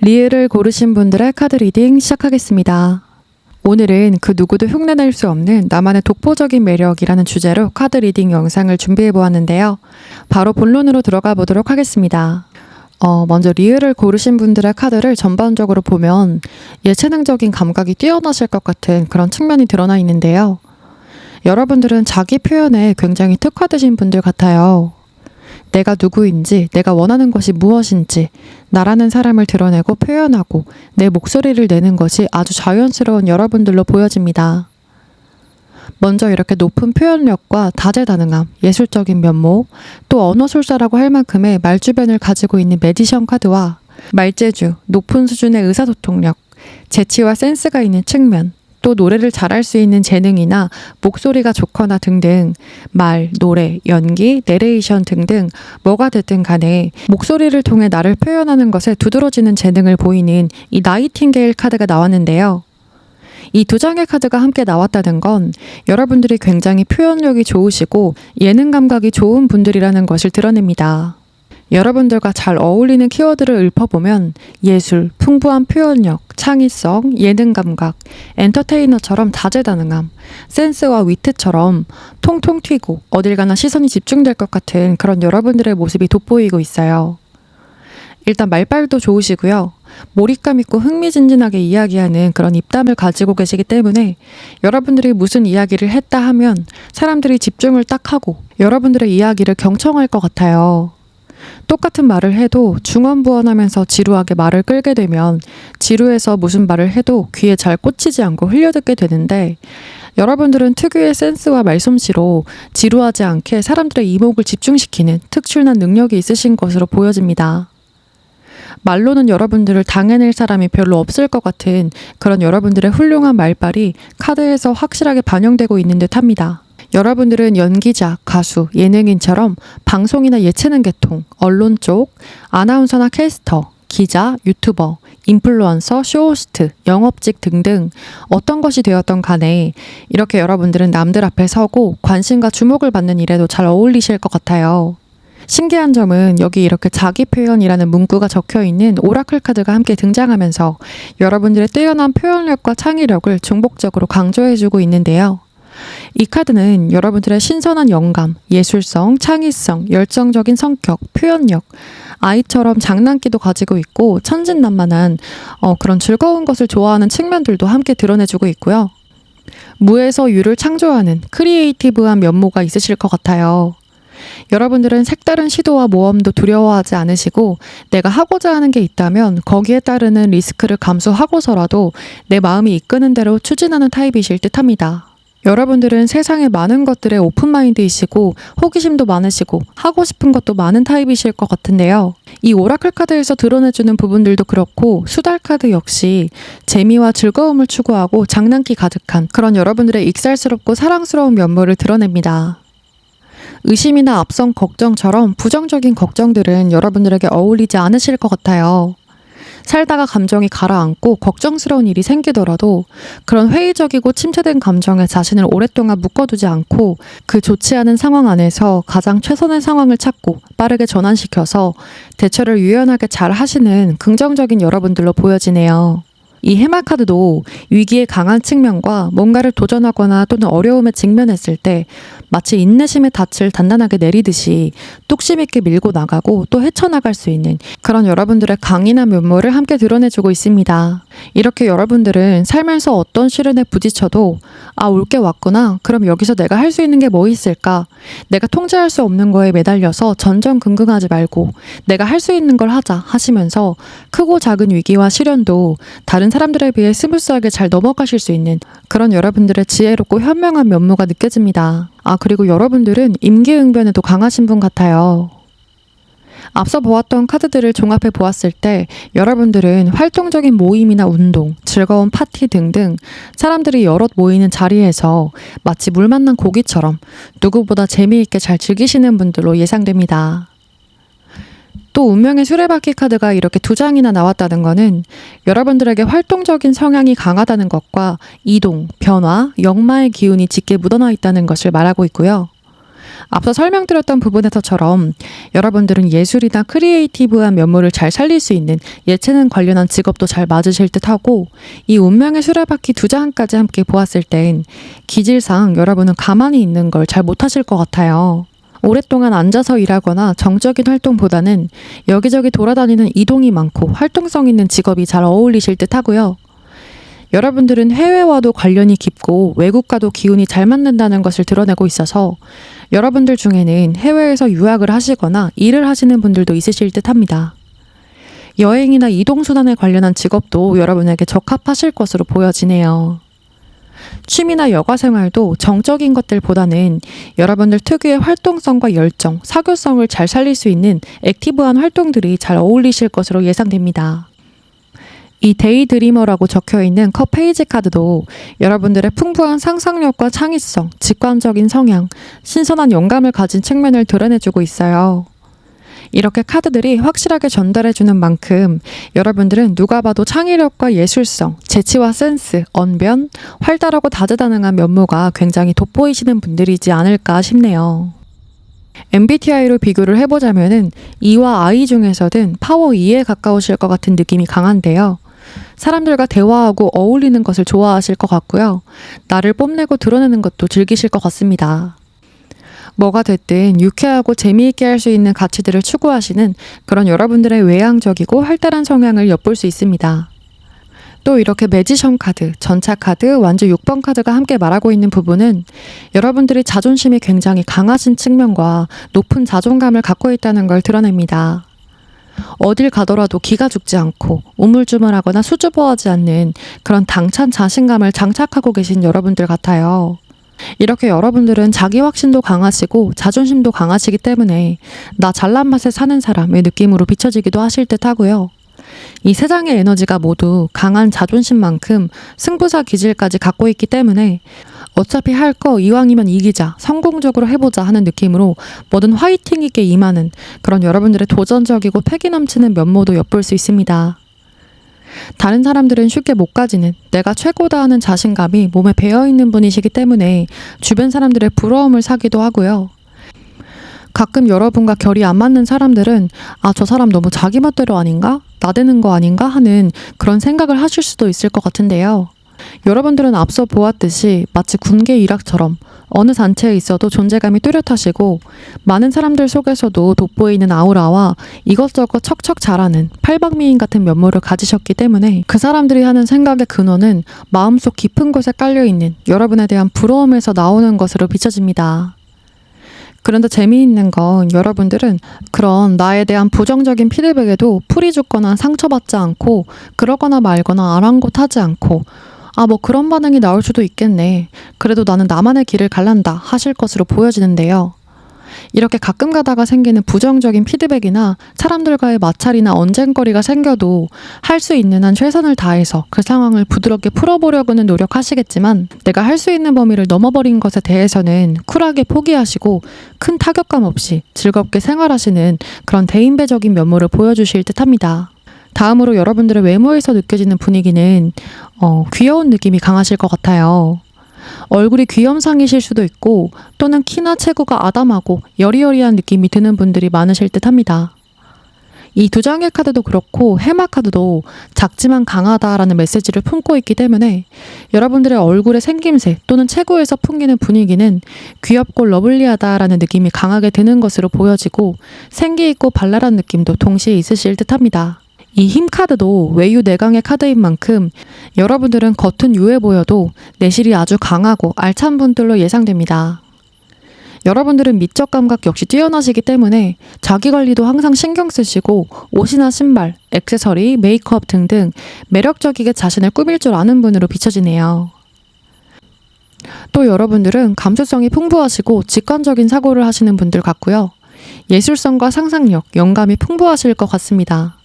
리을을 고르신 분들의 카드 리딩 시작하겠습니다. 오늘은 그 누구도 흉내낼 수 없는 나만의 독보적인 매력이라는 주제로 카드 리딩 영상을 준비해 보았는데요. 바로 본론으로 들어가 보도록 하겠습니다. 먼저 리을을 고르신 분들의 카드를 전반적으로 보면 예체능적인 감각이 뛰어나실 것 같은 그런 측면이 드러나 있는데요. 여러분들은 자기 표현에 굉장히 특화되신 분들 같아요. 내가 누구인지, 내가 원하는 것이 무엇인지, 나라는 사람을 드러내고 표현하고 내 목소리를 내는 것이 아주 자연스러운 여러분들로 보여집니다. 먼저 이렇게 높은 표현력과 다재다능함, 예술적인 면모, 또 언어술사라고 할 만큼의 말주변을 가지고 있는 매지션 카드와 말재주, 높은 수준의 의사소통력, 재치와 센스가 있는 측면, 또 노래를 잘할 수 있는 재능이나 목소리가 좋거나 등등 말, 노래, 연기, 내레이션 등등 뭐가 됐든 간에 목소리를 통해 나를 표현하는 것에 두드러지는 재능을 보이는 이 나이팅게일 카드가 나왔는데요. 이 두 장의 카드가 함께 나왔다는 건 여러분들이 굉장히 표현력이 좋으시고 예능 감각이 좋은 분들이라는 것을 드러냅니다. 여러분들과 잘 어울리는 키워드를 읊어보면 예술, 풍부한 표현력, 창의성, 예능 감각, 엔터테이너처럼 다재다능함, 센스와 위트처럼 통통 튀고 어딜 가나 시선이 집중될 것 같은 그런 여러분들의 모습이 돋보이고 있어요. 일단 말빨도 좋으시고요. 몰입감 있고 흥미진진하게 이야기하는 그런 입담을 가지고 계시기 때문에 여러분들이 무슨 이야기를 했다 하면 사람들이 집중을 딱 하고 여러분들의 이야기를 경청할 것 같아요. 똑같은 말을 해도 중언부언하면서 지루하게 말을 끌게 되면 지루해서 무슨 말을 해도 귀에 잘 꽂히지 않고 흘려듣게 되는데 여러분들은 특유의 센스와 말솜씨로 지루하지 않게 사람들의 이목을 집중시키는 특출난 능력이 있으신 것으로 보여집니다. 말로는 여러분들을 당해낼 사람이 별로 없을 것 같은 그런 여러분들의 훌륭한 말빨이 카드에서 확실하게 반영되고 있는 듯 합니다. 여러분들은 연기자, 가수, 예능인처럼 방송이나 예체능 계통, 언론 쪽, 아나운서나 캐스터, 기자, 유튜버, 인플루언서, 쇼호스트, 영업직 등등 어떤 것이 되었던 간에 이렇게 여러분들은 남들 앞에 서고 관심과 주목을 받는 일에도 잘 어울리실 것 같아요. 신기한 점은 여기 이렇게 자기 표현이라는 문구가 적혀있는 오라클 카드가 함께 등장하면서 여러분들의 뛰어난 표현력과 창의력을 중복적으로 강조해주고 있는데요. 이 카드는 여러분들의 신선한 영감, 예술성, 창의성, 열정적인 성격, 표현력, 아이처럼 장난기도 가지고 있고 천진난만한 그런 즐거운 것을 좋아하는 측면들도 함께 드러내주고 있고요. 무에서 유를 창조하는 크리에이티브한 면모가 있으실 것 같아요. 여러분들은 색다른 시도와 모험도 두려워하지 않으시고 내가 하고자 하는 게 있다면 거기에 따르는 리스크를 감수하고서라도 내 마음이 이끄는 대로 추진하는 타입이실 듯합니다. 여러분들은 세상의 많은 것들에 오픈마인드이시고 호기심도 많으시고 하고 싶은 것도 많은 타입이실 것 같은데요. 이 오라클 카드에서 드러내주는 부분들도 그렇고 수달 카드 역시 재미와 즐거움을 추구하고 장난기 가득한 그런 여러분들의 익살스럽고 사랑스러운 면모를 드러냅니다. 의심이나 앞선 걱정처럼 부정적인 걱정들은 여러분들에게 어울리지 않으실 것 같아요. 살다가 감정이 가라앉고 걱정스러운 일이 생기더라도 그런 회의적이고 침체된 감정에 자신을 오랫동안 묶어두지 않고 그 좋지 않은 상황 안에서 가장 최선의 상황을 찾고 빠르게 전환시켜서 대처를 유연하게 잘 하시는 긍정적인 여러분들로 보여지네요. 이 해마 카드도 위기에 강한 측면과 뭔가를 도전하거나 또는 어려움에 직면했을 때 마치 인내심의 닻을 단단하게 내리듯이 뚝심 있게 밀고 나가고 또 헤쳐나갈 수 있는 그런 여러분들의 강인한 면모를 함께 드러내주고 있습니다. 이렇게 여러분들은 살면서 어떤 시련에 부딪혀도 올 게 왔구나. 그럼 여기서 내가 할 수 있는 게 뭐 있을까? 내가 통제할 수 없는 거에 매달려서 전전긍긍하지 말고 내가 할 수 있는 걸 하자 하시면서 크고 작은 위기와 시련도 다른 사람들에 비해 스무스하게 잘 넘어가실 수 있는 그런 여러분들의 지혜롭고 현명한 면모가 느껴집니다. 그리고 여러분들은 임기응변에도 강하신 분 같아요. 앞서 보았던 카드들을 종합해 보았을 때 여러분들은 활동적인 모임이나 운동, 즐거운 파티 등등 사람들이 여럿 모이는 자리에서 마치 물 만난 고기처럼 누구보다 재미있게 잘 즐기시는 분들로 예상됩니다. 또 운명의 수레바퀴 카드가 이렇게 두 장이나 나왔다는 것은 여러분들에게 활동적인 성향이 강하다는 것과 이동, 변화, 역마의 기운이 짙게 묻어나 있다는 것을 말하고 있고요. 앞서 설명드렸던 부분에서처럼 여러분들은 예술이나 크리에이티브한 면모를 잘 살릴 수 있는 예체능 관련한 직업도 잘 맞으실 듯하고, 이 운명의 수레바퀴 2장까지 함께 보았을 땐 기질상 여러분은 가만히 있는 걸 잘 못하실 것 같아요. 오랫동안 앉아서 일하거나 정적인 활동보다는 여기저기 돌아다니는 이동이 많고 활동성 있는 직업이 잘 어울리실 듯 하고요. 여러분들은 해외와도 관련이 깊고 외국과도 기운이 잘 맞는다는 것을 드러내고 있어서 여러분들 중에는 해외에서 유학을 하시거나 일을 하시는 분들도 있으실 듯 합니다. 여행이나 이동수단에 관련한 직업도 여러분에게 적합하실 것으로 보여지네요. 취미나 여가 생활도 정적인 것들보다는 여러분들 특유의 활동성과 열정, 사교성을 잘 살릴 수 있는 액티브한 활동들이 잘 어울리실 것으로 예상됩니다. 이 데이드리머라고 적혀있는 컵 페이지 카드도 여러분들의 풍부한 상상력과 창의성, 직관적인 성향, 신선한 영감을 가진 측면을 드러내주고 있어요. 이렇게 카드들이 확실하게 전달해주는 만큼 여러분들은 누가 봐도 창의력과 예술성, 재치와 센스, 언변, 활달하고 다재다능한 면모가 굉장히 돋보이시는 분들이지 않을까 싶네요. MBTI로 비교를 해보자면은 E와 I 중에서는 파워 E에 가까우실 것 같은 느낌이 강한데요. 사람들과 대화하고 어울리는 것을 좋아하실 것 같고요. 나를 뽐내고 드러내는 것도 즐기실 것 같습니다. 뭐가 됐든 유쾌하고 재미있게 할 수 있는 가치들을 추구하시는 그런 여러분들의 외향적이고 활달한 성향을 엿볼 수 있습니다. 또 이렇게 매지션 카드, 전차 카드, 완주 6번 카드가 함께 말하고 있는 부분은 여러분들이 자존심이 굉장히 강하신 측면과 높은 자존감을 갖고 있다는 걸 드러냅니다. 어딜 가더라도 기가 죽지 않고 우물쭈물하거나 수줍어하지 않는 그런 당찬 자신감을 장착하고 계신 여러분들 같아요. 이렇게 여러분들은 자기 확신도 강하시고 자존심도 강하시기 때문에 나 잘난 맛에 사는 사람의 느낌으로 비춰지기도 하실 듯 하고요. 이 세 장의 에너지가 모두 강한 자존심만큼 승부사 기질까지 갖고 있기 때문에 어차피 할 거 이왕이면 이기자, 성공적으로 해보자 하는 느낌으로 뭐든 화이팅 있게 임하는 그런 여러분들의 도전적이고 패기 넘치는 면모도 엿볼 수 있습니다. 다른 사람들은 쉽게 못 가지는 내가 최고다 하는 자신감이 몸에 배어있는 분이시기 때문에 주변 사람들의 부러움을 사기도 하고요. 가끔 여러분과 결이 안 맞는 사람들은 저 사람 너무 자기 멋대로 아닌가? 나대는 거 아닌가? 하는 그런 생각을 하실 수도 있을 것 같은데요. 여러분들은 앞서 보았듯이 마치 군계 일학처럼 어느 단체에 있어도 존재감이 뚜렷하시고 많은 사람들 속에서도 돋보이는 아우라와 이것저것 척척 잘하는 팔방미인 같은 면모를 가지셨기 때문에 그 사람들이 하는 생각의 근원은 마음속 깊은 곳에 깔려있는 여러분에 대한 부러움에서 나오는 것으로 비춰집니다. 그런데 재미있는 건 여러분들은 그런 나에 대한 부정적인 피드백에도 풀이 죽거나 상처받지 않고 그러거나 말거나 아랑곳하지 않고 뭐 그런 반응이 나올 수도 있겠네. 그래도 나는 나만의 길을 갈란다 하실 것으로 보여지는데요. 이렇게 가끔 가다가 생기는 부정적인 피드백이나 사람들과의 마찰이나 언쟁거리가 생겨도 할 수 있는 한 최선을 다해서 그 상황을 부드럽게 풀어보려고는 노력하시겠지만 내가 할 수 있는 범위를 넘어버린 것에 대해서는 쿨하게 포기하시고 큰 타격감 없이 즐겁게 생활하시는 그런 대인배적인 면모를 보여주실 듯합니다. 다음으로 여러분들의 외모에서 느껴지는 분위기는 귀여운 느낌이 강하실 것 같아요. 얼굴이 귀염상이실 수도 있고 또는 키나 체구가 아담하고 여리여리한 느낌이 드는 분들이 많으실 듯합니다. 이 두 장의 카드도 그렇고 해마 카드도 작지만 강하다라는 메시지를 품고 있기 때문에 여러분들의 얼굴의 생김새 또는 체구에서 풍기는 분위기는 귀엽고 러블리하다라는 느낌이 강하게 드는 것으로 보여지고 생기있고 발랄한 느낌도 동시에 있으실 듯합니다. 이 힘 카드도 외유 내강의 카드인 만큼 여러분들은 겉은 유해 보여도 내실이 아주 강하고 알찬 분들로 예상됩니다. 여러분들은 미적 감각 역시 뛰어나시기 때문에 자기관리도 항상 신경 쓰시고 옷이나 신발, 액세서리, 메이크업 등등 매력적이게 자신을 꾸밀 줄 아는 분으로 비춰지네요. 또 여러분들은 감수성이 풍부하시고 직관적인 사고를 하시는 분들 같고요. 예술성과 상상력, 영감이 풍부하실 것 같습니다.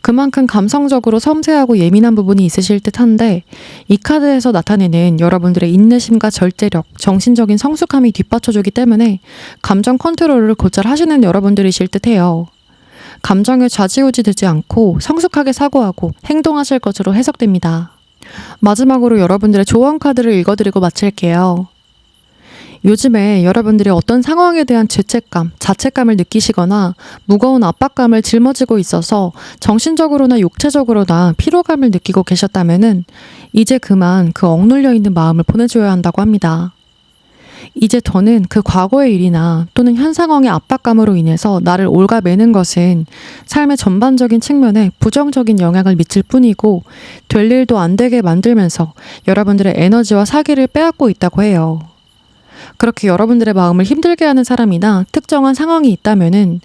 그만큼 감성적으로 섬세하고 예민한 부분이 있으실 듯한데 이 카드에서 나타내는 여러분들의 인내심과 절제력, 정신적인 성숙함이 뒷받쳐주기 때문에 감정 컨트롤을 곧잘 하시는 여러분들이실 듯해요. 감정에 좌지우지 되지 않고 성숙하게 사고하고 행동하실 것으로 해석됩니다. 마지막으로 여러분들의 조언 카드를 읽어드리고 마칠게요. 요즘에 여러분들이 어떤 상황에 대한 죄책감, 자책감을 느끼시거나 무거운 압박감을 짊어지고 있어서 정신적으로나 육체적으로나 피로감을 느끼고 계셨다면은 이제 그만 그 억눌려 있는 마음을 보내줘야 한다고 합니다. 이제 더는 그 과거의 일이나 또는 현 상황의 압박감으로 인해서 나를 옭아매는 것은 삶의 전반적인 측면에 부정적인 영향을 미칠 뿐이고 될 일도 안 되게 만들면서 여러분들의 에너지와 사기를 빼앗고 있다고 해요. 그렇게 여러분들의 마음을 힘들게 하는 사람이나 특정한 상황이 있다면은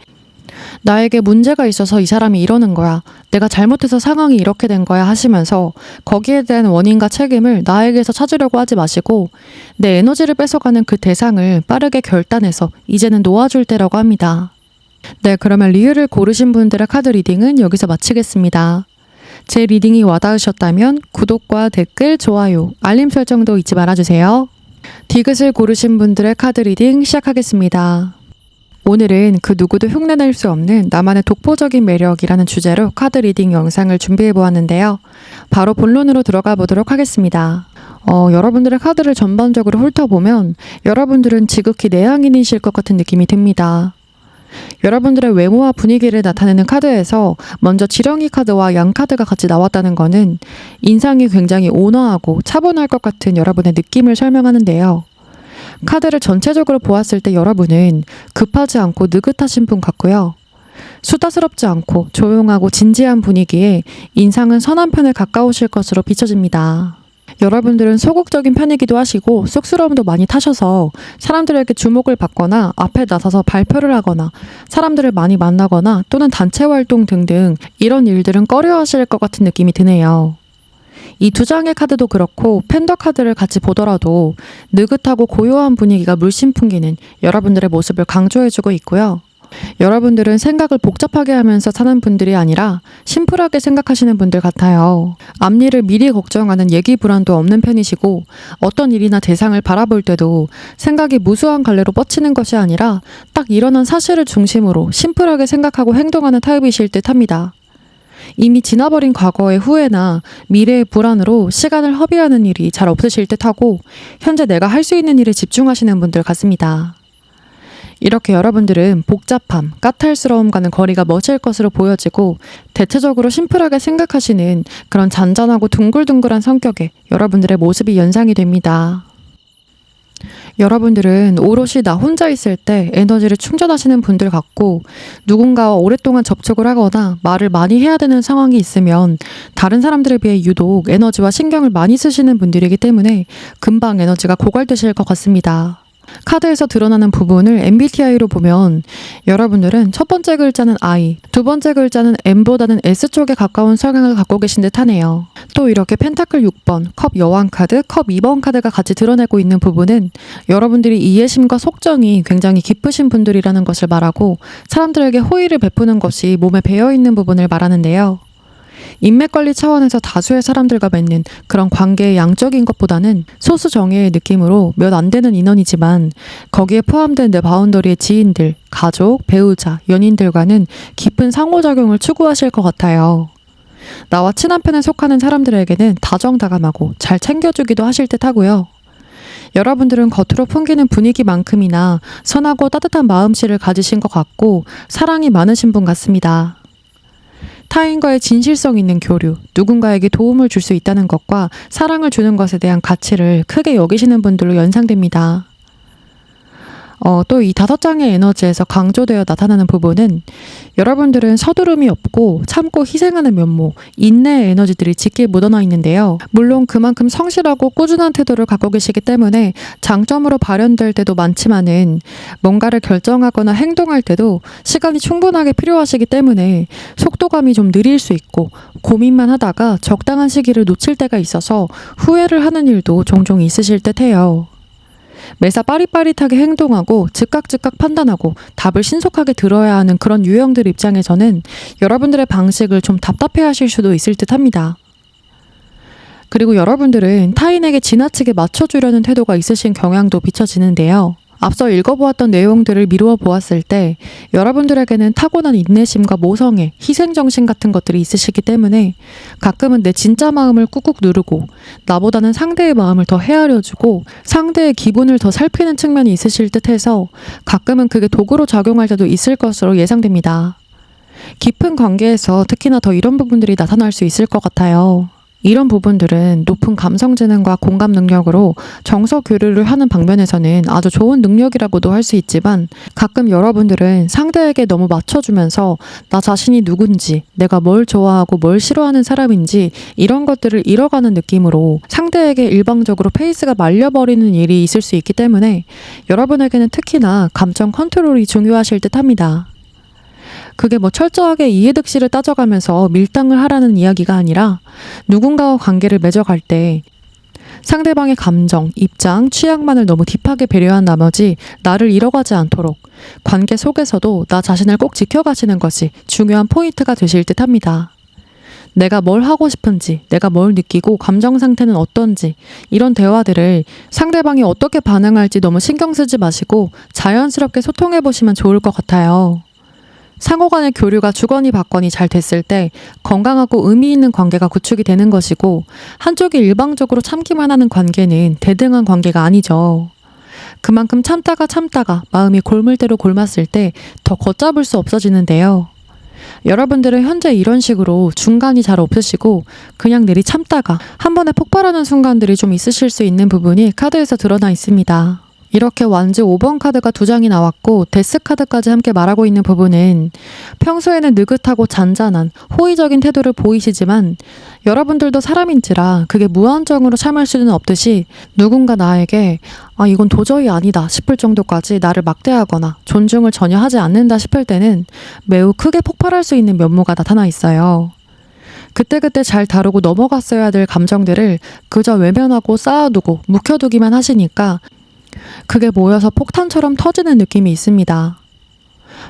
나에게 문제가 있어서 이 사람이 이러는 거야. 내가 잘못해서 상황이 이렇게 된 거야 하시면서 거기에 대한 원인과 책임을 나에게서 찾으려고 하지 마시고 내 에너지를 뺏어가는 그 대상을 빠르게 결단해서 이제는 놓아줄 때라고 합니다. 네, 그러면 리을을 고르신 분들의 카드 리딩은 여기서 마치겠습니다. 제 리딩이 와닿으셨다면 구독과 댓글, 좋아요, 알림 설정도 잊지 말아주세요. 디귿을 고르신 분들의 카드 리딩 시작하겠습니다. 오늘은 그 누구도 흉내낼 수 없는 나만의 독보적인 매력이라는 주제로 카드 리딩 영상을 준비해 보았는데요. 바로 본론으로 들어가 보도록 하겠습니다. 여러분들의 카드를 전반적으로 훑어보면 여러분들은 지극히 내향인이실 것 같은 느낌이 듭니다. 여러분들의 외모와 분위기를 나타내는 카드에서 먼저 지렁이 카드와 양 카드가 같이 나왔다는 것은 인상이 굉장히 온화하고 차분할 것 같은 여러분의 느낌을 설명하는데요. 카드를 전체적으로 보았을 때 여러분은 급하지 않고 느긋하신 분 같고요. 수다스럽지 않고 조용하고 진지한 분위기에 인상은 선한 편에 가까우실 것으로 비춰집니다. 여러분들은 소극적인 편이기도 하시고 쑥스러움도 많이 타셔서 사람들에게 주목을 받거나 앞에 나서서 발표를 하거나 사람들을 많이 만나거나 또는 단체 활동 등등 이런 일들은 꺼려하실 것 같은 느낌이 드네요. 이 두 장의 카드도 그렇고 팬더 카드를 같이 보더라도 느긋하고 고요한 분위기가 물씬 풍기는 여러분들의 모습을 강조해주고 있고요. 여러분들은 생각을 복잡하게 하면서 사는 분들이 아니라 심플하게 생각하시는 분들 같아요. 앞일을 미리 걱정하는 예기 불안도 없는 편이시고 어떤 일이나 대상을 바라볼 때도 생각이 무수한 갈래로 뻗치는 것이 아니라 딱 일어난 사실을 중심으로 심플하게 생각하고 행동하는 타입이실 듯 합니다. 이미 지나버린 과거의 후회나 미래의 불안으로 시간을 허비하는 일이 잘 없으실 듯하고 현재 내가 할 수 있는 일에 집중하시는 분들 같습니다. 이렇게 여러분들은 복잡함, 까탈스러움과는 거리가 머실 것으로 보여지고 대체적으로 심플하게 생각하시는 그런 잔잔하고 둥글둥글한 성격의 여러분들의 모습이 연상이 됩니다. 여러분들은 오롯이 나 혼자 있을 때 에너지를 충전하시는 분들 같고 누군가와 오랫동안 접촉을 하거나 말을 많이 해야 되는 상황이 있으면 다른 사람들에 비해 유독 에너지와 신경을 많이 쓰시는 분들이기 때문에 금방 에너지가 고갈되실 것 같습니다. 카드에서 드러나는 부분을 MBTI로 보면 여러분들은 첫 번째 글자는 I, 두 번째 글자는 M보다는 S 쪽에 가까운 성향을 갖고 계신 듯 하네요. 또 이렇게 펜타클 6번, 컵 여왕 카드, 컵 2번 카드가 같이 드러내고 있는 부분은 여러분들이 이해심과 속정이 굉장히 깊으신 분들이라는 것을 말하고 사람들에게 호의를 베푸는 것이 몸에 배어있는 부분을 말하는데요. 인맥관리 차원에서 다수의 사람들과 맺는 그런 관계의 양적인 것보다는 소수 정예의 느낌으로 몇 안 되는 인원이지만 거기에 포함된 내 바운더리의 지인들, 가족, 배우자, 연인들과는 깊은 상호작용을 추구하실 것 같아요. 나와 친한 편에 속하는 사람들에게는 다정다감하고 잘 챙겨주기도 하실 듯 하고요. 여러분들은 겉으로 풍기는 분위기만큼이나 선하고 따뜻한 마음씨를 가지신 것 같고 사랑이 많으신 분 같습니다. 타인과의 진실성 있는 교류, 누군가에게 도움을 줄 수 있다는 것과 사랑을 주는 것에 대한 가치를 크게 여기시는 분들로 연상됩니다. 또 이 5장의 에너지에서 강조되어 나타나는 부분은 여러분들은 서두름이 없고 참고 희생하는 면모, 인내의 에너지들이 짙게 묻어나 있는데요. 물론 그만큼 성실하고 꾸준한 태도를 갖고 계시기 때문에 장점으로 발현될 때도 많지만은 뭔가를 결정하거나 행동할 때도 시간이 충분하게 필요하시기 때문에 속도감이 좀 느릴 수 있고 고민만 하다가 적당한 시기를 놓칠 때가 있어서 후회를 하는 일도 종종 있으실 듯해요. 매사 빠릿빠릿하게 행동하고 즉각 판단하고 답을 신속하게 들어야 하는 그런 유형들 입장에서는 여러분들의 방식을 좀 답답해하실 수도 있을 듯합니다. 그리고 여러분들은 타인에게 지나치게 맞춰주려는 태도가 있으신 경향도 비춰지는데요. 앞서 읽어보았던 내용들을 미루어 보았을 때 여러분들에게는 타고난 인내심과 모성애, 희생정신 같은 것들이 있으시기 때문에 가끔은 내 진짜 마음을 꾹꾹 누르고 나보다는 상대의 마음을 더 헤아려주고 상대의 기분을 더 살피는 측면이 있으실 듯해서 가끔은 그게 도구로 작용할 때도 있을 것으로 예상됩니다. 깊은 관계에서 특히나 더 이런 부분들이 나타날 수 있을 것 같아요. 이런 부분들은 높은 감성 지능과 공감 능력으로 정서 교류를 하는 방면에서는 아주 좋은 능력이라고도 할 수 있지만 가끔 여러분들은 상대에게 너무 맞춰주면서 나 자신이 누군지, 내가 뭘 좋아하고 뭘 싫어하는 사람인지 이런 것들을 잃어가는 느낌으로 상대에게 일방적으로 페이스가 말려버리는 일이 있을 수 있기 때문에 여러분에게는 특히나 감정 컨트롤이 중요하실 듯 합니다. 그게 뭐 철저하게 이해득실을 따져가면서 밀당을 하라는 이야기가 아니라 누군가와 관계를 맺어갈 때 상대방의 감정, 입장, 취향만을 너무 딥하게 배려한 나머지 나를 잃어가지 않도록 관계 속에서도 나 자신을 꼭 지켜가시는 것이 중요한 포인트가 되실 듯 합니다. 내가 뭘 하고 싶은지, 내가 뭘 느끼고 감정 상태는 어떤지 이런 대화들을 상대방이 어떻게 반응할지 너무 신경 쓰지 마시고 자연스럽게 소통해 보시면 좋을 것 같아요. 상호 간의 교류가 주거니 받거니 잘 됐을 때 건강하고 의미 있는 관계가 구축이 되는 것이고 한쪽이 일방적으로 참기만 하는 관계는 대등한 관계가 아니죠. 그만큼 참다가 마음이 골물대로 골맞을 때 더 걷잡을 수 없어지는데요. 여러분들은 현재 이런 식으로 중간이 잘 없으시고 그냥 내리 참다가 한 번에 폭발하는 순간들이 좀 있으실 수 있는 부분이 카드에서 드러나 있습니다. 이렇게 완즈 5번 카드가 2장이 나왔고 데스 카드까지 함께 말하고 있는 부분은 평소에는 느긋하고 잔잔한 호의적인 태도를 보이시지만 여러분들도 사람인지라 그게 무한정으로 참을 수는 없듯이 누군가 나에게 이건 도저히 아니다 싶을 정도까지 나를 막대하거나 존중을 전혀 하지 않는다 싶을 때는 매우 크게 폭발할 수 있는 면모가 나타나 있어요. 그때그때 잘 다루고 넘어갔어야 될 감정들을 그저 외면하고 쌓아두고 묵혀두기만 하시니까 그게 모여서 폭탄처럼 터지는 느낌이 있습니다.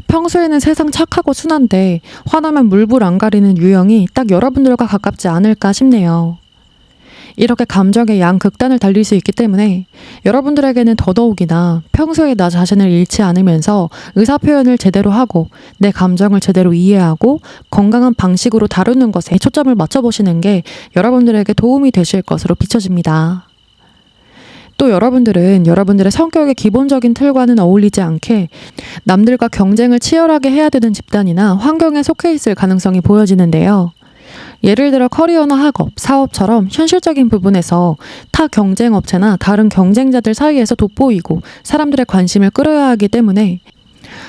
평소에는 세상 착하고 순한데 화나면 물불 안 가리는 유형이 딱 여러분들과 가깝지 않을까 싶네요. 이렇게 감정의 양극단을 달릴 수 있기 때문에 여러분들에게는 더더욱이나 평소에 나 자신을 잃지 않으면서 의사표현을 제대로 하고 내 감정을 제대로 이해하고 건강한 방식으로 다루는 것에 초점을 맞춰보시는 게 여러분들에게 도움이 되실 것으로 비춰집니다. 또 여러분들은 여러분들의 성격의 기본적인 틀과는 어울리지 않게 남들과 경쟁을 치열하게 해야 되는 집단이나 환경에 속해 있을 가능성이 보여지는데요. 예를 들어 커리어나 학업, 사업처럼 현실적인 부분에서 타 경쟁업체나 다른 경쟁자들 사이에서 돋보이고 사람들의 관심을 끌어야 하기 때문에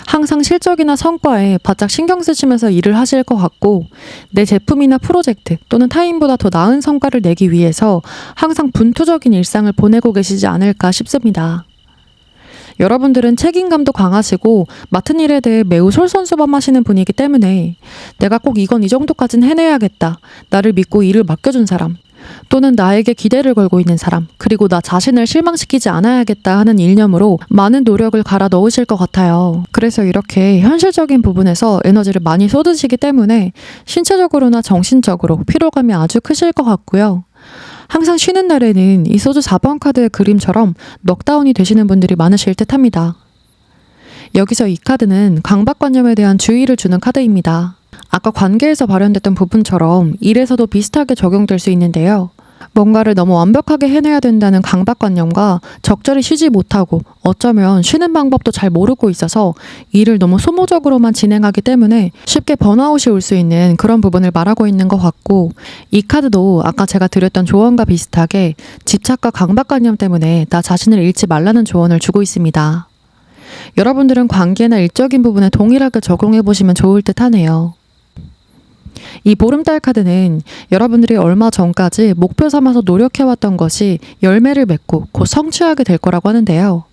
항상 실적이나 성과에 바짝 신경 쓰시면서 일을 하실 것 같고 내 제품이나 프로젝트 또는 타인보다 더 나은 성과를 내기 위해서 항상 분투적인 일상을 보내고 계시지 않을까 싶습니다. 여러분들은 책임감도 강하시고 맡은 일에 대해 매우 솔선수범하시는 분이기 때문에 내가 꼭 이건 이 정도까진 해내야겠다. 나를 믿고 일을 맡겨준 사람 또는 나에게 기대를 걸고 있는 사람 그리고 나 자신을 실망시키지 않아야겠다 하는 일념으로 많은 노력을 갈아 넣으실 것 같아요. 그래서 이렇게 현실적인 부분에서 에너지를 많이 쏟으시기 때문에 신체적으로나 정신적으로 피로감이 아주 크실 것 같고요. 항상 쉬는 날에는 이 소주 4번 카드의 그림처럼 넉다운이 되시는 분들이 많으실 듯 합니다. 여기서 이 카드는 강박관념에 대한 주의를 주는 카드입니다. 아까 관계에서 발현됐던 부분처럼 일에서도 비슷하게 적용될 수 있는데요. 뭔가를 너무 완벽하게 해내야 된다는 강박관념과 적절히 쉬지 못하고 어쩌면 쉬는 방법도 잘 모르고 있어서 일을 너무 소모적으로만 진행하기 때문에 쉽게 번아웃이 올 수 있는 그런 부분을 말하고 있는 것 같고 이 카드도 아까 제가 드렸던 조언과 비슷하게 집착과 강박관념 때문에 나 자신을 잃지 말라는 조언을 주고 있습니다. 여러분들은 관계나 일적인 부분에 동일하게 적용해 보시면 좋을 듯 하네요. 이 보름달 카드는 여러분들이 얼마 전까지 목표 삼아서 노력해왔던 것이 열매를 맺고 곧 성취하게 될 거라고 하는데요.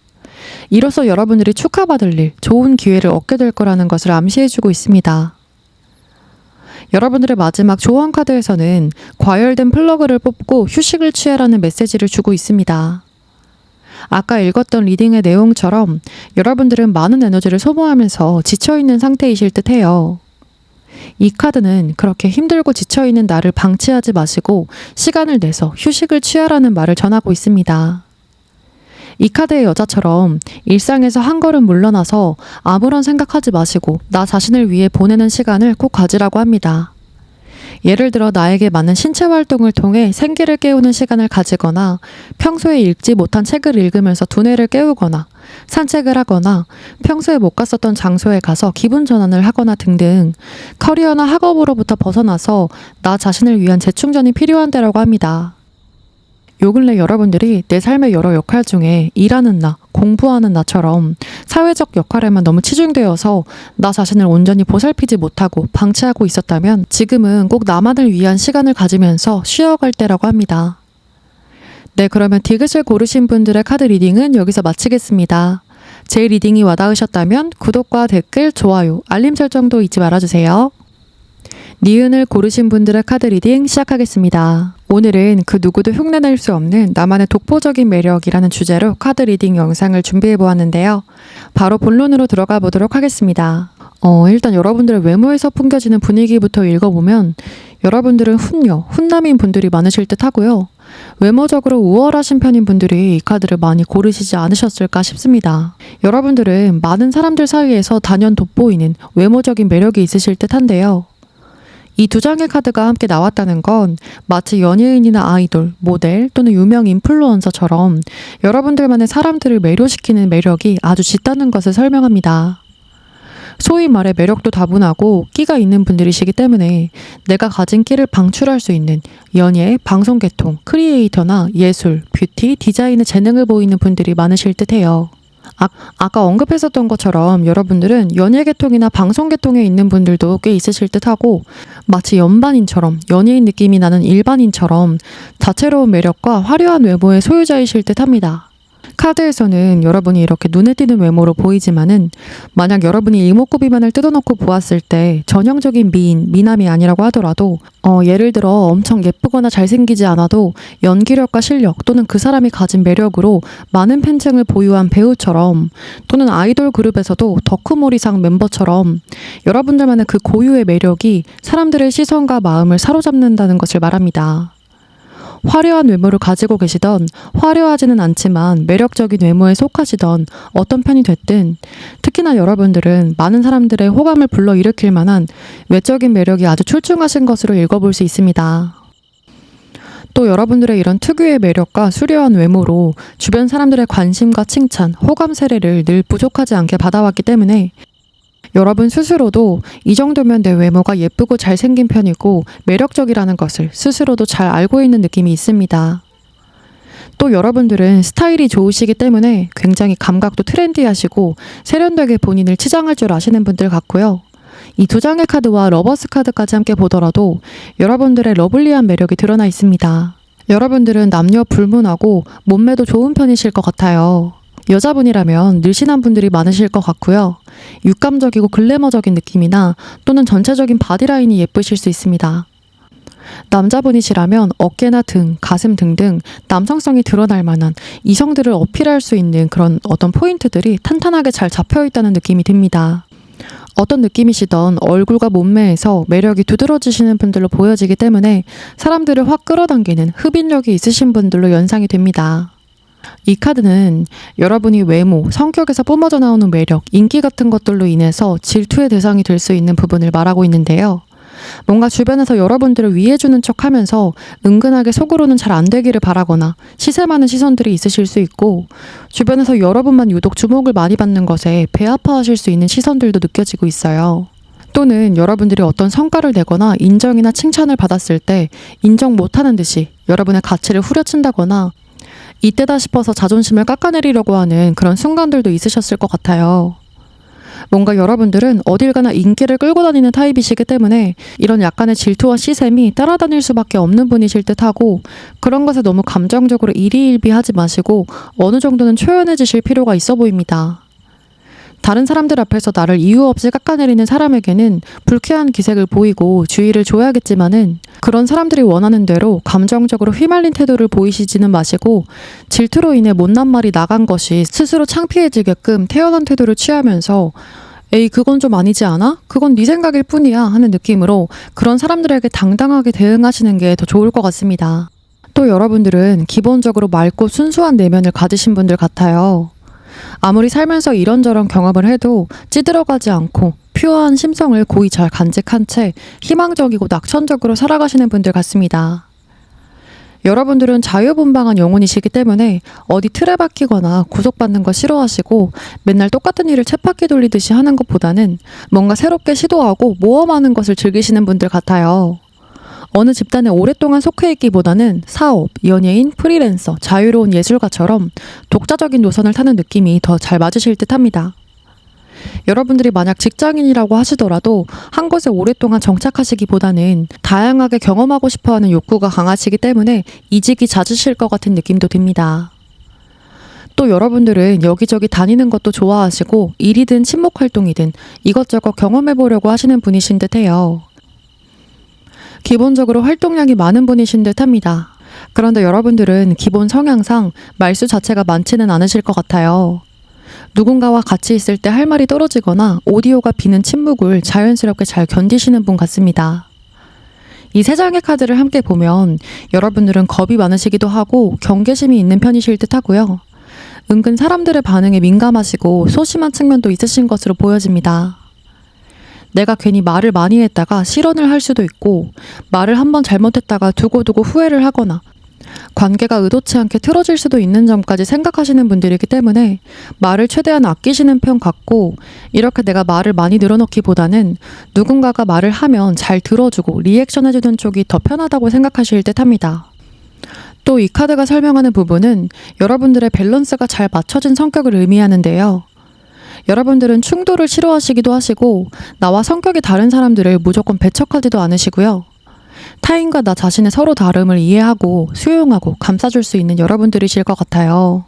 이로써 여러분들이 축하받을 일, 좋은 기회를 얻게 될 거라는 것을 암시해주고 있습니다. 여러분들의 마지막 조언 카드에서는 과열된 플러그를 뽑고 휴식을 취하라는 메시지를 주고 있습니다. 아까 읽었던 리딩의 내용처럼 여러분들은 많은 에너지를 소모하면서 지쳐있는 상태이실 듯해요. 이 카드는 그렇게 힘들고 지쳐있는 나를 방치하지 마시고 시간을 내서 휴식을 취하라는 말을 전하고 있습니다. 이 카드의 여자처럼 일상에서 한 걸음 물러나서 아무런 생각하지 마시고 나 자신을 위해 보내는 시간을 꼭 가지라고 합니다. 예를 들어 나에게 맞는 신체 활동을 통해 생기를 깨우는 시간을 가지거나 평소에 읽지 못한 책을 읽으면서 두뇌를 깨우거나 산책을 하거나 평소에 못 갔었던 장소에 가서 기분 전환을 하거나 등등 커리어나 학업으로부터 벗어나서 나 자신을 위한 재충전이 필요한 때라고 합니다. 요 근래 여러분들이 내 삶의 여러 역할 중에 일하는 나, 공부하는 나처럼 사회적 역할에만 너무 치중되어서 나 자신을 온전히 보살피지 못하고 방치하고 있었다면 지금은 꼭 나만을 위한 시간을 가지면서 쉬어갈 때라고 합니다. 네, 그러면 디귿을 고르신 분들의 카드 리딩은 여기서 마치겠습니다. 제 리딩이 와닿으셨다면 구독과 댓글, 좋아요, 알림 설정도 잊지 말아주세요. 니은을 고르신 분들의 카드 리딩 시작하겠습니다. 오늘은 그 누구도 흉내낼 수 없는 나만의 독보적인 매력이라는 주제로 카드 리딩 영상을 준비해 보았는데요. 바로 본론으로 들어가 보도록 하겠습니다. 일단 여러분들의 외모에서 풍겨지는 분위기부터 읽어보면 여러분들은 훈남인 분들이 많으실 듯 하고요. 외모적으로 우월하신 편인 분들이 이 카드를 많이 고르시지 않으셨을까 싶습니다. 여러분들은 많은 사람들 사이에서 단연 돋보이는 외모적인 매력이 있으실 듯 한데요. 이 두 장의 카드가 함께 나왔다는 건 마치 연예인이나 아이돌, 모델 또는 유명 인플루언서처럼 여러분들만의 사람들을 매료시키는 매력이 아주 짙다는 것을 설명합니다. 소위 말해 매력도 다분하고 끼가 있는 분들이시기 때문에 내가 가진 끼를 방출할 수 있는 연예, 방송계통, 크리에이터나 예술, 뷰티, 디자인의 재능을 보이는 분들이 많으실 듯해요. 아까 언급했었던 것처럼 여러분들은 연예계통이나 방송계통에 있는 분들도 꽤 있으실 듯하고 마치 연반인처럼 연예인 느낌이 나는 일반인처럼 다채로운 매력과 화려한 외모의 소유자이실 듯합니다. 카드에서는 여러분이 이렇게 눈에 띄는 외모로 보이지만은 만약 여러분이 이목구비만을 뜯어놓고 보았을 때 전형적인 미남이 아니라고 하더라도 예를 들어 엄청 예쁘거나 잘생기지 않아도 연기력과 실력 또는 그 사람이 가진 매력으로 많은 팬층을 보유한 배우처럼 또는 아이돌 그룹에서도 더크몰이상 멤버처럼 여러분들만의 그 고유의 매력이 사람들의 시선과 마음을 사로잡는다는 것을 말합니다. 화려한 외모를 가지고 계시던 화려하지는 않지만 매력적인 외모에 속하시던 어떤 편이 됐든 특히나 여러분들은 많은 사람들의 호감을 불러일으킬 만한 외적인 매력이 아주 출중하신 것으로 읽어볼 수 있습니다. 또 여러분들의 이런 특유의 매력과 수려한 외모로 주변 사람들의 관심과 칭찬, 호감 세례를 늘 부족하지 않게 받아왔기 때문에 여러분 스스로도 이 정도면 내 외모가 예쁘고 잘생긴 편이고 매력적이라는 것을 스스로도 잘 알고 있는 느낌이 있습니다. 또 여러분들은 스타일이 좋으시기 때문에 굉장히 감각도 트렌디하시고 세련되게 본인을 치장할 줄 아시는 분들 같고요. 이 두 장의 카드와 러버스 카드까지 함께 보더라도 여러분들의 러블리한 매력이 드러나 있습니다. 여러분들은 남녀 불문하고 몸매도 좋은 편이실 것 같아요. 여자분이라면 늘씬한 분들이 많으실 것 같고요. 육감적이고 글래머적인 느낌이나 또는 전체적인 바디라인이 예쁘실 수 있습니다. 남자분이시라면 어깨나 등, 가슴 등등 남성성이 드러날 만한 이성들을 어필할 수 있는 그런 어떤 포인트들이 탄탄하게 잘 잡혀 있다는 느낌이 듭니다. 어떤 느낌이시던 얼굴과 몸매에서 매력이 두드러지시는 분들로 보여지기 때문에 사람들을 확 끌어당기는 흡인력이 있으신 분들로 연상이 됩니다. 이 카드는 여러분이 외모, 성격에서 뿜어져 나오는 매력, 인기 같은 것들로 인해서 질투의 대상이 될 수 있는 부분을 말하고 있는데요. 뭔가 주변에서 여러분들을 위해주는 척 하면서 은근하게 속으로는 잘 안 되기를 바라거나 시세 많은 시선들이 있으실 수 있고 주변에서 여러분만 유독 주목을 많이 받는 것에 배 아파하실 수 있는 시선들도 느껴지고 있어요. 또는 여러분들이 어떤 성과를 내거나 인정이나 칭찬을 받았을 때 인정 못하는 듯이 여러분의 가치를 후려친다거나 이때다 싶어서 자존심을 깎아내리려고 하는 그런 순간들도 있으셨을 것 같아요. 뭔가 여러분들은 어딜 가나 인기를 끌고 다니는 타입이시기 때문에 이런 약간의 질투와 시샘이 따라다닐 수밖에 없는 분이실 듯하고 그런 것에 너무 감정적으로 일희일비하지 마시고 어느 정도는 초연해지실 필요가 있어 보입니다. 다른 사람들 앞에서 나를 이유 없이 깎아내리는 사람에게는 불쾌한 기색을 보이고 주의를 줘야겠지만은 그런 사람들이 원하는 대로 감정적으로 휘말린 태도를 보이시지는 마시고 질투로 인해 못난 말이 나간 것이 스스로 창피해지게끔 태연한 태도를 취하면서 에이 그건 좀 아니지 않아? 그건 네 생각일 뿐이야 하는 느낌으로 그런 사람들에게 당당하게 대응하시는 게 더 좋을 것 같습니다. 또 또 여러분들은 기본적으로 맑고 순수한 내면을 가지신 분들 같아요. 아무리 살면서 이런저런 경험을 해도 찌들어가지 않고 퓨어한 심성을 고이 잘 간직한 채 희망적이고 낙천적으로 살아가시는 분들 같습니다. 여러분들은 자유분방한 영혼이시기 때문에 어디 틀에 박히거나 구속받는 거 싫어하시고 맨날 똑같은 일을 쳇바퀴 돌리듯이 하는 것보다는 뭔가 새롭게 시도하고 모험하는 것을 즐기시는 분들 같아요. 어느 집단에 오랫동안 속해 있기보다는 사업, 연예인, 프리랜서, 자유로운 예술가처럼 독자적인 노선을 타는 느낌이 더 잘 맞으실 듯 합니다. 여러분들이 만약 직장인이라고 하시더라도 한 곳에 오랫동안 정착하시기보다는 다양하게 경험하고 싶어하는 욕구가 강하시기 때문에 이직이 잦으실 것 같은 느낌도 듭니다. 또 여러분들은 여기저기 다니는 것도 좋아하시고 일이든 친목 활동이든 이것저것 경험해보려고 하시는 분이신 듯해요. 기본적으로 활동량이 많은 분이신 듯합니다. 그런데 여러분들은 기본 성향상 말수 자체가 많지는 않으실 것 같아요. 누군가와 같이 있을 때 할 말이 떨어지거나 오디오가 비는 침묵을 자연스럽게 잘 견디시는 분 같습니다. 이 세 장의 카드를 함께 보면 여러분들은 겁이 많으시기도 하고 경계심이 있는 편이실 듯 하고요. 은근 사람들의 반응에 민감하시고 소심한 측면도 있으신 것으로 보여집니다. 내가 괜히 말을 많이 했다가 실언을 할 수도 있고 말을 한번 잘못했다가 두고두고 후회를 하거나 관계가 의도치 않게 틀어질 수도 있는 점까지 생각하시는 분들이기 때문에 말을 최대한 아끼시는 편 같고 이렇게 내가 말을 많이 늘어놓기보다는 누군가가 말을 하면 잘 들어주고 리액션해주는 쪽이 더 편하다고 생각하실 듯 합니다. 또 이 카드가 설명하는 부분은 여러분들의 밸런스가 잘 맞춰진 성격을 의미하는데요. 여러분들은 충돌을 싫어하시기도 하시고 나와 성격이 다른 사람들을 무조건 배척하지도 않으시고요. 타인과 나 자신의 서로 다름을 이해하고 수용하고 감싸줄 수 있는 여러분들이실 것 같아요.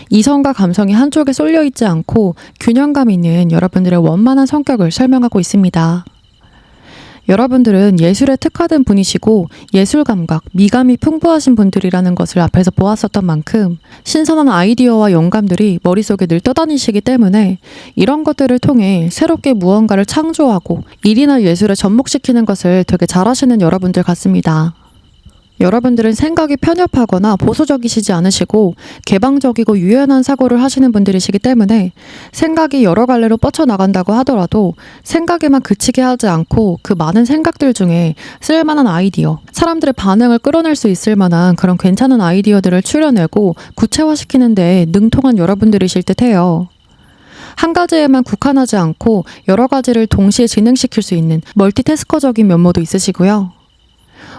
이성과 감성이 한쪽에 쏠려 있지 않고 균형감 있는 여러분들의 원만한 성격을 설명하고 있습니다. 여러분들은 예술에 특화된 분이시고 예술 감각, 미감이 풍부하신 분들이라는 것을 앞에서 보았었던 만큼 신선한 아이디어와 영감들이 머릿속에 늘 떠다니시기 때문에 이런 것들을 통해 새롭게 무언가를 창조하고 일이나 예술에 접목시키는 것을 되게 잘하시는 여러분들 같습니다. 여러분들은 생각이 편협하거나 보수적이시지 않으시고 개방적이고 유연한 사고를 하시는 분들이시기 때문에 생각이 여러 갈래로 뻗쳐나간다고 하더라도 생각에만 그치게 하지 않고 그 많은 생각들 중에 쓸만한 아이디어, 사람들의 반응을 끌어낼 수 있을 만한 그런 괜찮은 아이디어들을 추려내고 구체화시키는 데 능통한 여러분들이실 듯해요. 한 가지에만 국한하지 않고 여러 가지를 동시에 진행시킬 수 있는 멀티태스커적인 면모도 있으시고요.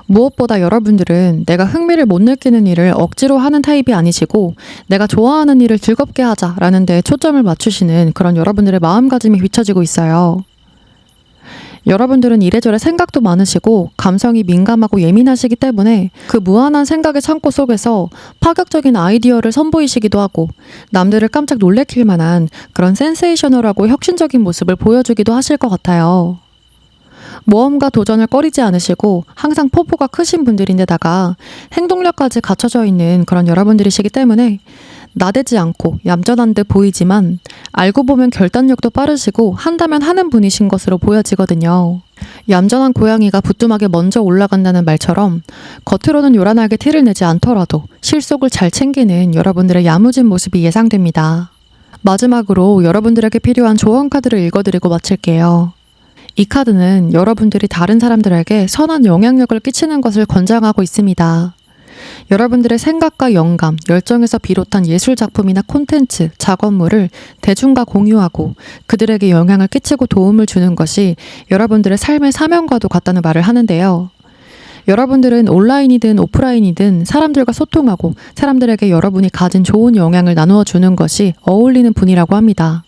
무엇보다 여러분들은 내가 흥미를 못 느끼는 일을 억지로 하는 타입이 아니시고 내가 좋아하는 일을 즐겁게 하자라는 데 초점을 맞추시는 그런 여러분들의 마음가짐이 비춰지고 있어요. 여러분들은 이래저래 생각도 많으시고 감성이 민감하고 예민하시기 때문에 그 무한한 생각의 창고 속에서 파격적인 아이디어를 선보이시기도 하고 남들을 깜짝 놀래킬 만한 그런 센세이셔널하고 혁신적인 모습을 보여주기도 하실 것 같아요. 모험과 도전을 꺼리지 않으시고 항상 포부가 크신 분들인데다가 행동력까지 갖춰져 있는 그런 여러분들이시기 때문에 나대지 않고 얌전한 듯 보이지만 알고 보면 결단력도 빠르시고 한다면 하는 분이신 것으로 보여지거든요. 얌전한 고양이가 부뚜막에 먼저 올라간다는 말처럼 겉으로는 요란하게 티를 내지 않더라도 실속을 잘 챙기는 여러분들의 야무진 모습이 예상됩니다. 마지막으로 여러분들에게 필요한 조언 카드를 읽어드리고 마칠게요. 이 카드는 여러분들이 다른 사람들에게 선한 영향력을 끼치는 것을 권장하고 있습니다. 여러분들의 생각과 영감, 열정에서 비롯한 예술작품이나 콘텐츠, 작업물을 대중과 공유하고 그들에게 영향을 끼치고 도움을 주는 것이 여러분들의 삶의 사명과도 같다는 말을 하는데요. 여러분들은 온라인이든 오프라인이든 사람들과 소통하고 사람들에게 여러분이 가진 좋은 영향을 나누어 주는 것이 어울리는 분이라고 합니다.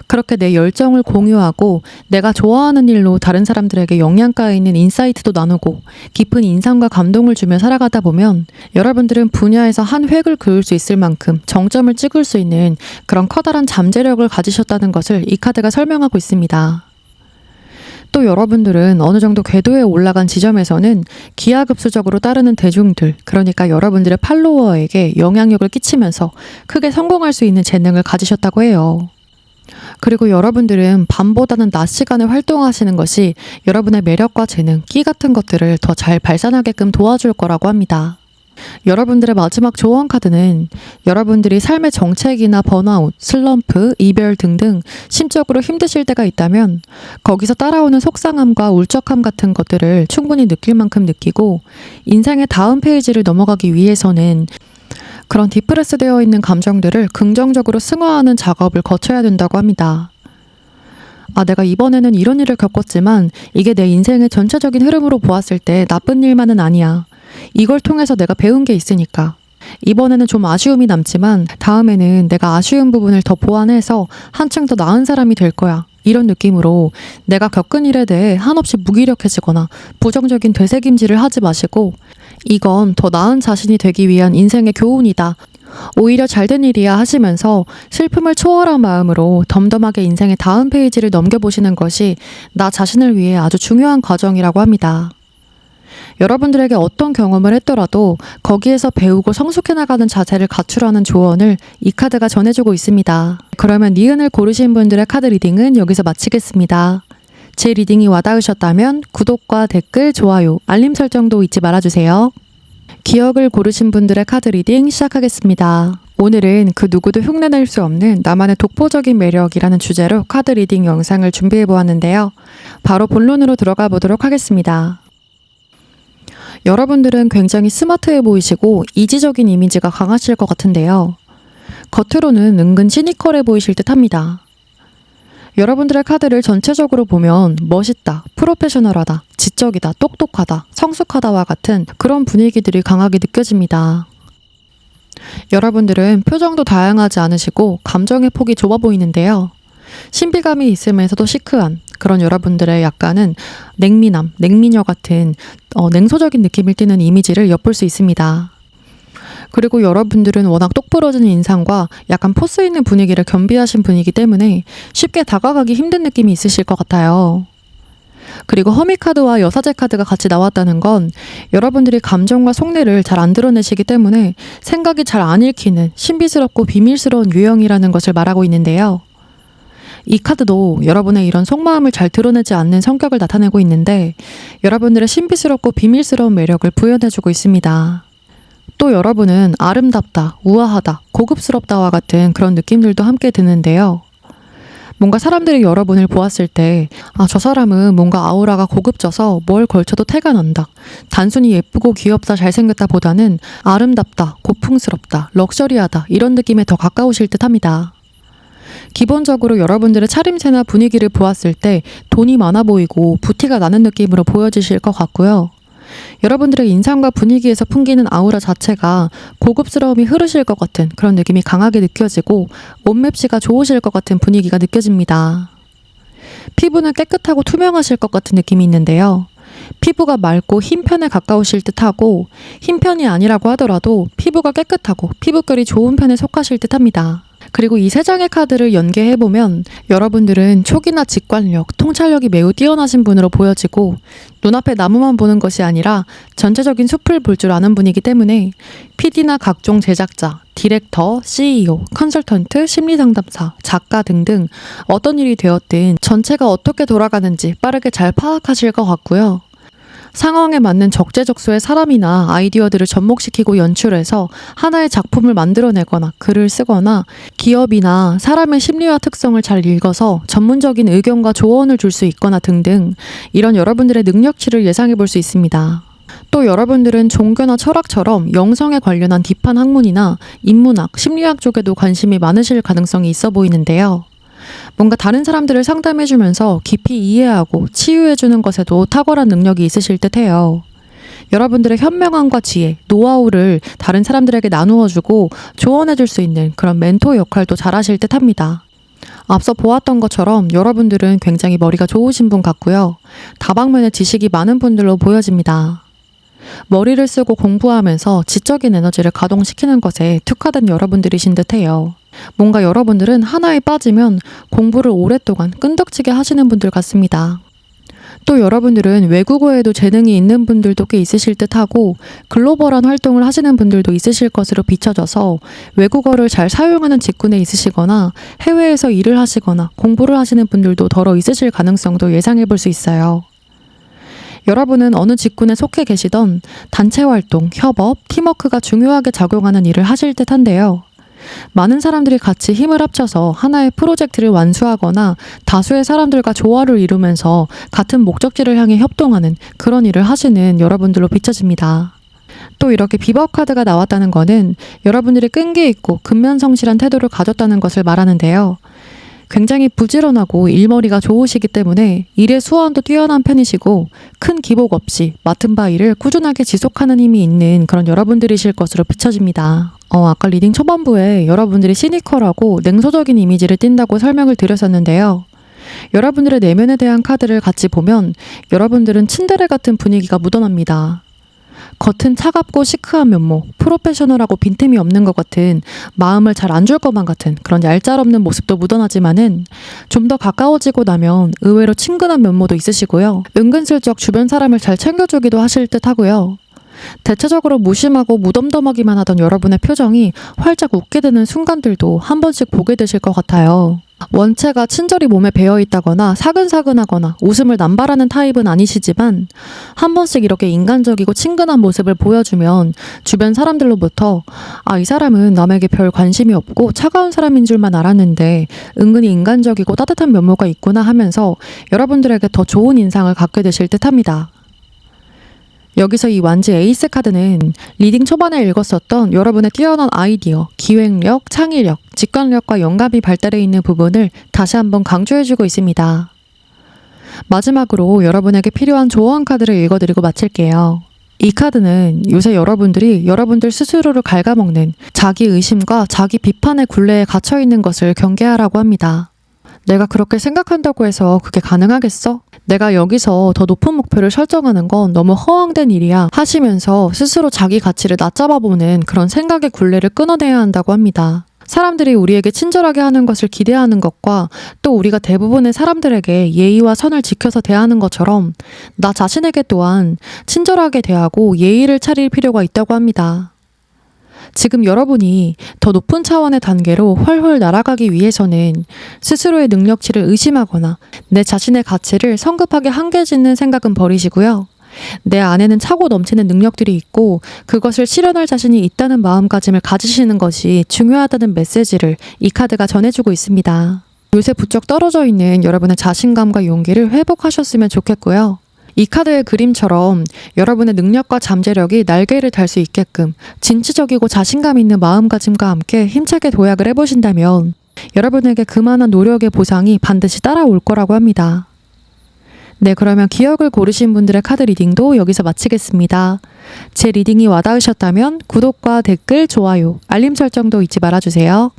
그렇게 내 열정을 공유하고 내가 좋아하는 일로 다른 사람들에게 영양가에 있는 인사이트도 나누고 깊은 인상과 감동을 주며 살아가다 보면 여러분들은 분야에서 한 획을 그을 수 있을 만큼 정점을 찍을 수 있는 그런 커다란 잠재력을 가지셨다는 것을 이 카드가 설명하고 있습니다. 또 여러분들은 어느 정도 궤도에 올라간 지점에서는 기하급수적으로 따르는 대중들, 그러니까 여러분들의 팔로워에게 영향력을 끼치면서 크게 성공할 수 있는 재능을 가지셨다고 해요. 그리고 여러분들은 밤보다는 낮 시간에 활동하시는 것이 여러분의 매력과 재능, 끼 같은 것들을 더 잘 발산하게끔 도와줄 거라고 합니다. 여러분들의 마지막 조언 카드는 여러분들이 삶의 정책이나 번아웃, 슬럼프, 이별 등등 심적으로 힘드실 때가 있다면 거기서 따라오는 속상함과 울적함 같은 것들을 충분히 느낄 만큼 느끼고 인생의 다음 페이지를 넘어가기 위해서는 그런 디프레스 되어 있는 감정들을 긍정적으로 승화하는 작업을 거쳐야 된다고 합니다. 내가 이번에는 이런 일을 겪었지만 이게 내 인생의 전체적인 흐름으로 보았을 때 나쁜 일만은 아니야. 이걸 통해서 내가 배운 게 있으니까. 이번에는 좀 아쉬움이 남지만 다음에는 내가 아쉬운 부분을 더 보완해서 한층 더 나은 사람이 될 거야. 이런 느낌으로 내가 겪은 일에 대해 한없이 무기력해지거나 부정적인 되새김질을 하지 마시고 이건 더 나은 자신이 되기 위한 인생의 교훈이다. 오히려 잘된 일이야 하시면서 슬픔을 초월한 마음으로 덤덤하게 인생의 다음 페이지를 넘겨보시는 것이 나 자신을 위해 아주 중요한 과정이라고 합니다. 여러분들에게 어떤 경험을 했더라도 거기에서 배우고 성숙해 나가는 자세를 갖추라는 조언을 이 카드가 전해주고 있습니다. 그러면 니은을 고르신 분들의 카드 리딩은 여기서 마치겠습니다. 제 리딩이 와닿으셨다면 구독과 댓글, 좋아요, 알림 설정도 잊지 말아주세요. 기억을 고르신 분들의 카드 리딩 시작하겠습니다. 오늘은 그 누구도 흉내낼 수 없는 나만의 독보적인 매력이라는 주제로 카드 리딩 영상을 준비해 보았는데요. 바로 본론으로 들어가 보도록 하겠습니다. 여러분들은 굉장히 스마트해 보이시고 이지적인 이미지가 강하실 것 같은데요. 겉으로는 은근 시니컬해 보이실 듯 합니다. 여러분들의 카드를 전체적으로 보면 멋있다, 프로페셔널하다, 지적이다, 똑똑하다, 성숙하다와 같은 그런 분위기들이 강하게 느껴집니다. 여러분들은 표정도 다양하지 않으시고 감정의 폭이 좁아 보이는데요. 신비감이 있으면서도 시크한 그런 여러분들의 약간은 냉미남, 냉미녀 같은 냉소적인 느낌을 띠는 이미지를 엿볼 수 있습니다. 그리고 여러분들은 워낙 똑부러진 인상과 약간 포스 있는 분위기를 겸비하신 분이기 때문에 쉽게 다가가기 힘든 느낌이 있으실 것 같아요. 그리고 허미 카드와 여사제 카드가 같이 나왔다는 건 여러분들이 감정과 속내를 잘 안 드러내시기 때문에 생각이 잘 안 읽히는 신비스럽고 비밀스러운 유형이라는 것을 말하고 있는데요. 이 카드도 여러분의 이런 속마음을 잘 드러내지 않는 성격을 나타내고 있는데 여러분들의 신비스럽고 비밀스러운 매력을 부연해주고 있습니다. 또 여러분은 아름답다, 우아하다, 고급스럽다와 같은 그런 느낌들도 함께 드는데요. 뭔가 사람들이 여러분을 보았을 때 저 사람은 뭔가 아우라가 고급져서 뭘 걸쳐도 태가 난다. 단순히 예쁘고 귀엽다, 잘생겼다 보다는 아름답다, 고풍스럽다, 럭셔리하다 이런 느낌에 더 가까우실 듯 합니다. 기본적으로 여러분들의 차림새나 분위기를 보았을 때 돈이 많아 보이고 부티가 나는 느낌으로 보여지실 것 같고요. 여러분들의 인상과 분위기에서 풍기는 아우라 자체가 고급스러움이 흐르실 것 같은 그런 느낌이 강하게 느껴지고 옷맵시가 좋으실 것 같은 분위기가 느껴집니다. 피부는 깨끗하고 투명하실 것 같은 느낌이 있는데요. 피부가 맑고 흰 편에 가까우실 듯하고 흰 편이 아니라고 하더라도 피부가 깨끗하고 피부결이 좋은 편에 속하실 듯합니다. 그리고 이 세 장의 카드를 연계해보면 여러분들은 촉이나 직관력, 통찰력이 매우 뛰어나신 분으로 보여지고 눈앞에 나무만 보는 것이 아니라 전체적인 숲을 볼 줄 아는 분이기 때문에 PD나 각종 제작자, 디렉터, CEO, 컨설턴트, 심리상담사, 작가 등등 어떤 일이 되었든 전체가 어떻게 돌아가는지 빠르게 잘 파악하실 것 같고요. 상황에 맞는 적재적소의 사람이나 아이디어들을 접목시키고 연출해서 하나의 작품을 만들어내거나 글을 쓰거나 기업이나 사람의 심리와 특성을 잘 읽어서 전문적인 의견과 조언을 줄 수 있거나 등등 이런 여러분들의 능력치를 예상해 볼 수 있습니다. 또 여러분들은 종교나 철학처럼 영성에 관련한 딥한 학문이나 인문학, 심리학 쪽에도 관심이 많으실 가능성이 있어 보이는데요. 뭔가 다른 사람들을 상담해주면서 깊이 이해하고 치유해주는 것에도 탁월한 능력이 있으실 듯해요. 여러분들의 현명함과 지혜, 노하우를 다른 사람들에게 나누어주고 조언해줄 수 있는 그런 멘토 역할도 잘하실 듯합니다. 앞서 보았던 것처럼 여러분들은 굉장히 머리가 좋으신 분 같고요. 다방면에 지식이 많은 분들로 보여집니다. 머리를 쓰고 공부하면서 지적인 에너지를 가동시키는 것에 특화된 여러분들이신 듯해요. 뭔가 여러분들은 하나에 빠지면 공부를 오랫동안 끈덕지게 하시는 분들 같습니다. 또 여러분들은 외국어에도 재능이 있는 분들도 꽤 있으실 듯하고 글로벌한 활동을 하시는 분들도 있으실 것으로 비춰져서 외국어를 잘 사용하는 직군에 있으시거나 해외에서 일을 하시거나 공부를 하시는 분들도 더러 있으실 가능성도 예상해 볼 수 있어요. 여러분은 어느 직군에 속해 계시던 단체 활동, 협업, 팀워크가 중요하게 작용하는 일을 하실 듯한데요. 많은 사람들이 같이 힘을 합쳐서 하나의 프로젝트를 완수하거나 다수의 사람들과 조화를 이루면서 같은 목적지를 향해 협동하는 그런 일을 하시는 여러분들로 비춰집니다. 또 이렇게 비법 카드가 나왔다는 것은 여러분들이 끈기 있고 근면성실한 태도를 가졌다는 것을 말하는데요. 굉장히 부지런하고 일머리가 좋으시기 때문에 일의 수완도 뛰어난 편이시고 큰 기복 없이 맡은 바 일을 꾸준하게 지속하는 힘이 있는 그런 여러분들이실 것으로 비춰집니다. 아까 리딩 초반부에 여러분들이 시니컬하고 냉소적인 이미지를 띈다고 설명을 드렸었는데요. 여러분들의 내면에 대한 카드를 같이 보면 여러분들은 츤데레 같은 분위기가 묻어납니다. 겉은 차갑고 시크한 면모, 프로페셔널하고 빈틈이 없는 것 같은, 마음을 잘 안 줄 것만 같은 그런 얄짤없는 모습도 묻어나지만은 좀 더 가까워지고 나면 의외로 친근한 면모도 있으시고요. 은근슬쩍 주변 사람을 잘 챙겨주기도 하실 듯 하고요. 대체적으로 무심하고 무덤덤하기만 하던 여러분의 표정이 활짝 웃게 되는 순간들도 한 번씩 보게 되실 것 같아요. 원체가 친절히 몸에 배어있다거나 사근사근하거나 웃음을 남발하는 타입은 아니시지만 한 번씩 이렇게 인간적이고 친근한 모습을 보여주면 주변 사람들로부터 이 사람은 남에게 별 관심이 없고 차가운 사람인 줄만 알았는데 은근히 인간적이고 따뜻한 면모가 있구나 하면서 여러분들에게 더 좋은 인상을 갖게 되실 듯합니다. 여기서 이 완지 에이스 카드는 리딩 초반에 읽었었던 여러분의 뛰어난 아이디어, 기획력, 창의력, 직관력과 영감이 발달해 있는 부분을 다시 한번 강조해주고 있습니다. 마지막으로 여러분에게 필요한 조언 카드를 읽어드리고 마칠게요. 이 카드는 요새 여러분들이 여러분들 스스로를 갉아먹는 자기 의심과 자기 비판의 굴레에 갇혀있는 것을 경계하라고 합니다. 내가 그렇게 생각한다고 해서 그게 가능하겠어? 내가 여기서 더 높은 목표를 설정하는 건 너무 허황된 일이야 하시면서 스스로 자기 가치를 낮잡아보는 그런 생각의 굴레를 끊어내야 한다고 합니다. 사람들이 우리에게 친절하게 하는 것을 기대하는 것과 또 우리가 대부분의 사람들에게 예의와 선을 지켜서 대하는 것처럼 나 자신에게 또한 친절하게 대하고 예의를 차릴 필요가 있다고 합니다. 지금 여러분이 더 높은 차원의 단계로 훨훨 날아가기 위해서는 스스로의 능력치를 의심하거나 내 자신의 가치를 성급하게 한계 짓는 생각은 버리시고요. 내 안에는 차고 넘치는 능력들이 있고 그것을 실현할 자신이 있다는 마음가짐을 가지시는 것이 중요하다는 메시지를 이 카드가 전해주고 있습니다. 요새 부쩍 떨어져 있는 여러분의 자신감과 용기를 회복하셨으면 좋겠고요. 이 카드의 그림처럼 여러분의 능력과 잠재력이 날개를 달 수 있게끔 진취적이고 자신감 있는 마음가짐과 함께 힘차게 도약을 해보신다면 여러분에게 그만한 노력의 보상이 반드시 따라올 거라고 합니다. 네, 그러면 기억을 고르신 분들의 카드 리딩도 여기서 마치겠습니다. 제 리딩이 와닿으셨다면 구독과 댓글, 좋아요, 알림 설정도 잊지 말아주세요.